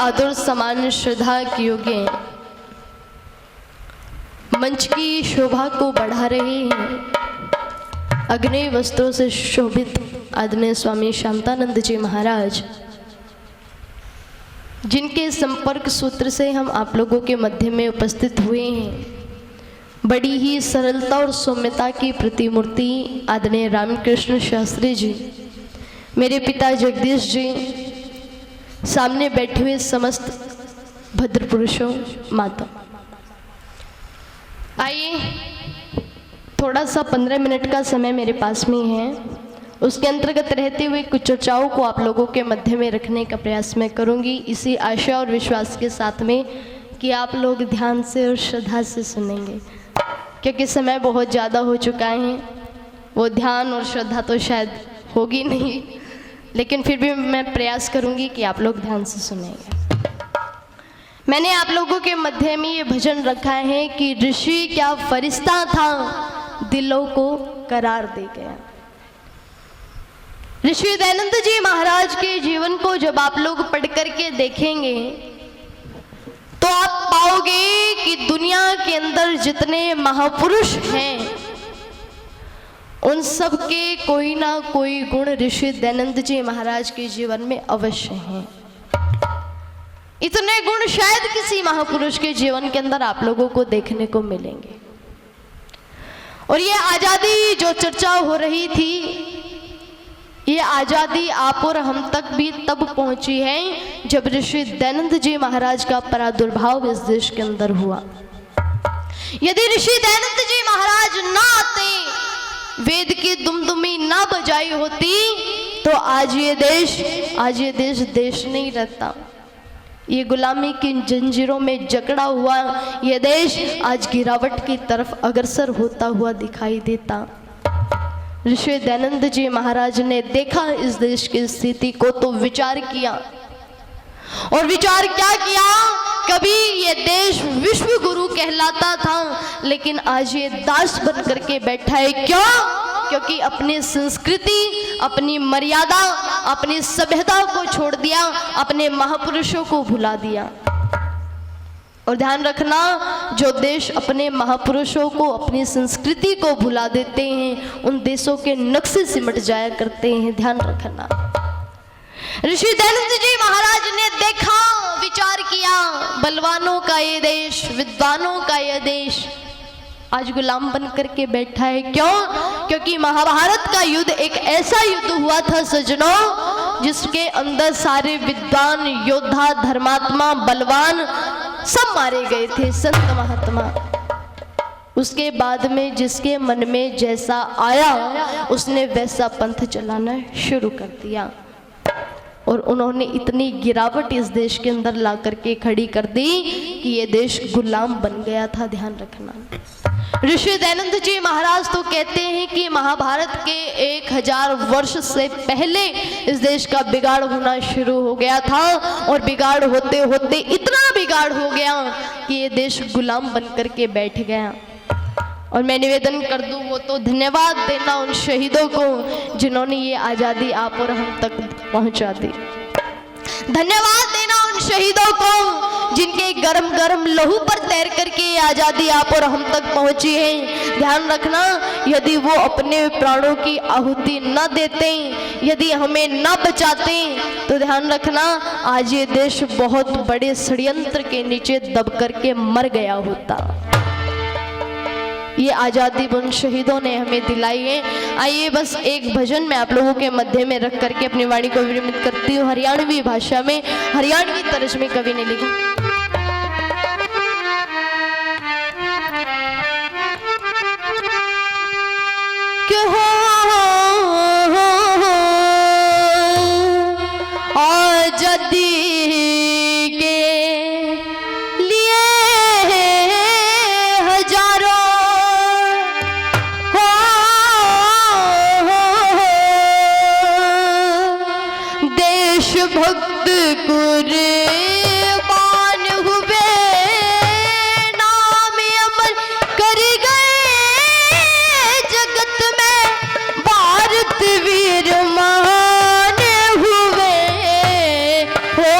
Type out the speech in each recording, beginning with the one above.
आदर समान श्रद्धा की योग्य मंच की शोभा को बढ़ा रहे हैं अग्नि वस्त्रों से शोभित आदरणीय स्वामी शांतानंद जी महाराज, जिनके संपर्क सूत्र से हम आप लोगों के मध्य में उपस्थित हुए हैं। बड़ी ही सरलता और सौम्यता की प्रतिमूर्ति आदरणीय रामकृष्ण शास्त्री जी, मेरे पिता जगदीश जी, सामने बैठे हुए समस्त भद्र पुरुषों, माता। आइए, थोड़ा सा 15 मिनट का समय मेरे पास में है, उसके अंतर्गत रहते हुए कुछ चर्चाओं को आप लोगों के मध्य में रखने का प्रयास मैं करूंगी, इसी आशा और विश्वास के साथ में कि आप लोग ध्यान से और श्रद्धा से सुनेंगे, क्योंकि समय बहुत ज़्यादा हो चुका है। वो ध्यान और श्रद्धा तो शायद होगी नहीं, लेकिन फिर भी मैं प्रयास करूंगी कि आप लोग ध्यान से सुनेंगे। मैंने आप लोगों के मध्य में ये भजन रखा है कि ऋषि क्या फरिश्ता था, दिलों को करार दे गया। ऋषि दयानंद जी महाराज के जीवन को जब आप लोग पढ़ करके देखेंगे तो आप पाओगे कि दुनिया के अंदर जितने महापुरुष हैं उन सब के कोई ना कोई गुण ऋषि दयानंद जी महाराज के जीवन में अवश्य हैं। इतने गुण शायद किसी महापुरुष के जीवन के अंदर आप लोगों को देखने को मिलेंगे। और ये आजादी जो चर्चा हो रही थी, ये आजादी आप और हम तक भी तब पहुंची है जब ऋषि दयानंद जी महाराज का प्रादुर्भाव इस देश के अंदर हुआ। यदि ऋषि दयानंद जी महाराज ना आते, वेद की दुमदुमी ना बजाई होती, तो आज ये देश देश नहीं रहता। ये गुलामी की जंजीरों में जकड़ा हुआ ये देश आज गिरावट की तरफ अग्रसर होता हुआ दिखाई देता। ऋषि दयानंद जी महाराज ने देखा इस देश की स्थिति को, तो विचार किया, और विचार क्या किया, कभी ये देश विश्व गुरु कहलाता था, लेकिन आज ये दास बन करके बैठा है। क्यों? क्योंकि अपनी संस्कृति, अपनी मर्यादा, अपनी सभ्यता को छोड़ दिया, अपने महापुरुषों को भुला दिया। और ध्यान रखना, जो देश अपने महापुरुषों को, अपनी संस्कृति को भुला देते हैं, उन देशों के नक्शे सिमट जाया करते हैं। ध्यान रखना। ऋषि दयानंद जी महाराज ने देखा, विचार किया, बलवानों का ये देश, विद्वानों का ये देश आज गुलाम बन करके बैठा है। क्यों? क्योंकि महाभारत का युद्ध एक ऐसा युद्ध हुआ था सज्जनों, जिसके अंदर सारे विद्वान, योद्धा, धर्मात्मा, बलवान सब मारे गए थे, संत महात्मा। उसके बाद में जिसके मन में जैसा आया उसने वैसा पंथ चलाना शुरू कर दिया, और उन्होंने इतनी गिरावट इस देश के अंदर ला करके खड़ी कर दी कि ये देश गुलाम बन गया था। ध्यान रखना। ऋषि दयानंद जी महाराज तो कहते हैं कि महाभारत के 1000 वर्ष से पहले इस देश का बिगाड़ होना शुरू हो गया था, और बिगाड़ होते होते इतना बिगाड़ हो गया कि ये देश गुलाम बन करके बैठ गया। और मैं निवेदन कर दूं, वो तो धन्यवाद देना उन शहीदों को जिन्होंने ये आज़ादी आप और हम तक पहुंचा दी। धन्यवाद देना उन शहीदों को जिनके गरम गरम लहू पर तैर करके ये आज़ादी आप और हम तक पहुंची है। ध्यान रखना, यदि वो अपने प्राणों की आहुति न देते, यदि हमें न बचाते, तो ध्यान रखना आज ये देश बहुत बड़े षड्यंत्र के नीचे दब करके मर गया होता। ये आज़ादी उन शहीदों ने हमें दिलाई है। आइए बस एक भजन मैं आप लोगों के मध्य में रख करके अपनी वाणी को विरमित करती हूँ। हरियाणवी भाषा में, हरियाणवी तर्ज में कवि ने लिखा। क्यों आज़ादी भक्त कुर्बान हुए, नाम अमर कर गए जगत में, भारत वीर महान हुए। हो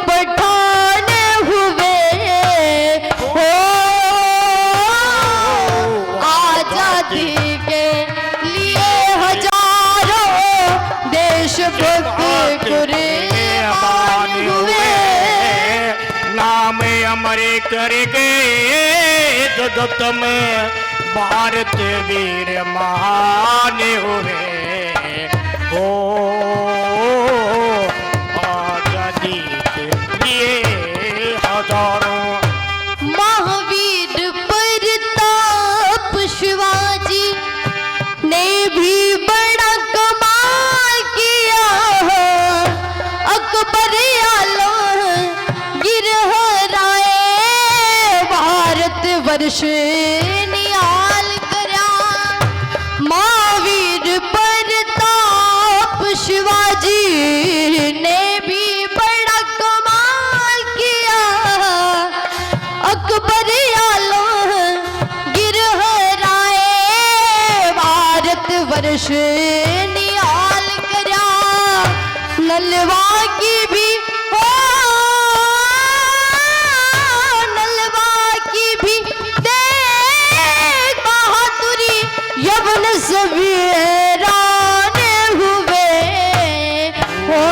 पठान हुए हो, आजादी के लिए हजारों देशभक्त कुर्बान हुए। नाम अमर करके जगत में भारत वीर महान हुए हो, आजादी के लिए हजारों। महावीर प्रताप शिवाजी ने भी बड़ा कमाल किया, अकबर आलम गिरहराए भारत वर्ष निहाल करा। महावीर प्रताप शिवाजी ने भी बड़ा कमाल किया, अकबर आलम गिरहराए भारत वर्ष निहाल करा। नलवा की भी हो, नलवा की भी देख बहादुरी, यवन सभी हैरान हुए हो,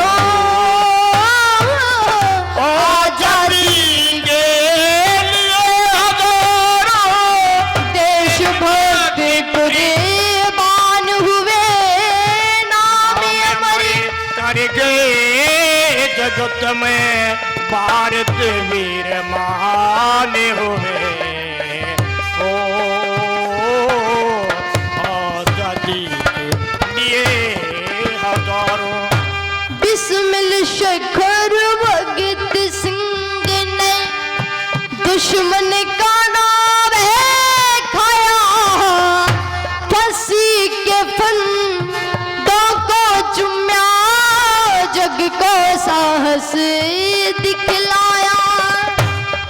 आजादी के लिए हजारों देशभक्त कुर्बान हुए। नाम अमर करके जगत में भारत वीर महान हुए हो, आजादी के लिए हजारों। बिस्मिल शेखर भगत सिंह ने दुश्मन का नाम है खाया, फांसी के फंदों को चुम्या, जग को साहस दिखलाया।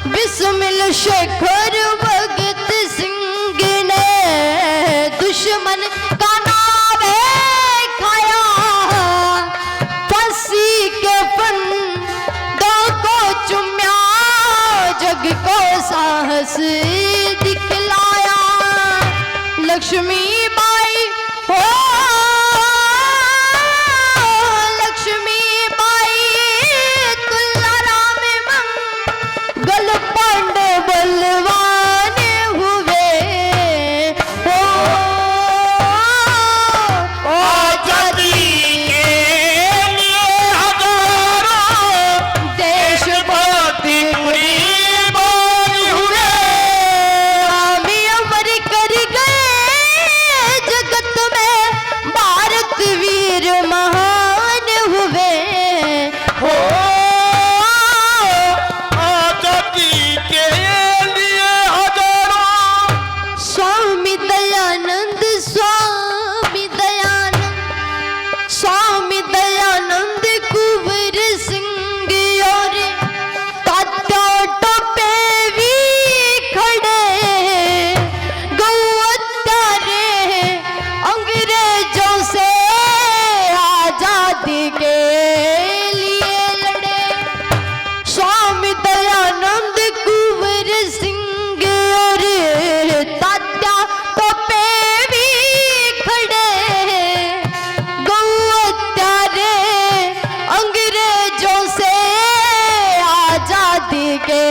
बिस्मिल शेखर भगत सिंह ने दुश्मन का नाम है खाया, फांसी के फंदों को चुम्या, जग को साहस दिखलाया। लक्ष्मी बाई हो, लक्ष्मी बाई तुलाराम मंगल पांडे बलवान हुए हो, आजादी के लिए हजारों देशभक्त कुर्बान हुए। आमी अमर कर गए जगत में भारत वीर महान हुए हो, आजादी के लिए हजारों स्वामी दयानंद, स्वामी दयानंद, स्वामी दयानंद कुंवर सिंह और तात्या टोपे भी खड़े, गौहत्यारे अंग्रेजों से आजादी के लिए लड़े। स्वामी दयानंद कुंवर सिंह और तात्या टोपे भी खड़े, गौहत्यारे अंग्रेजों से आजादी के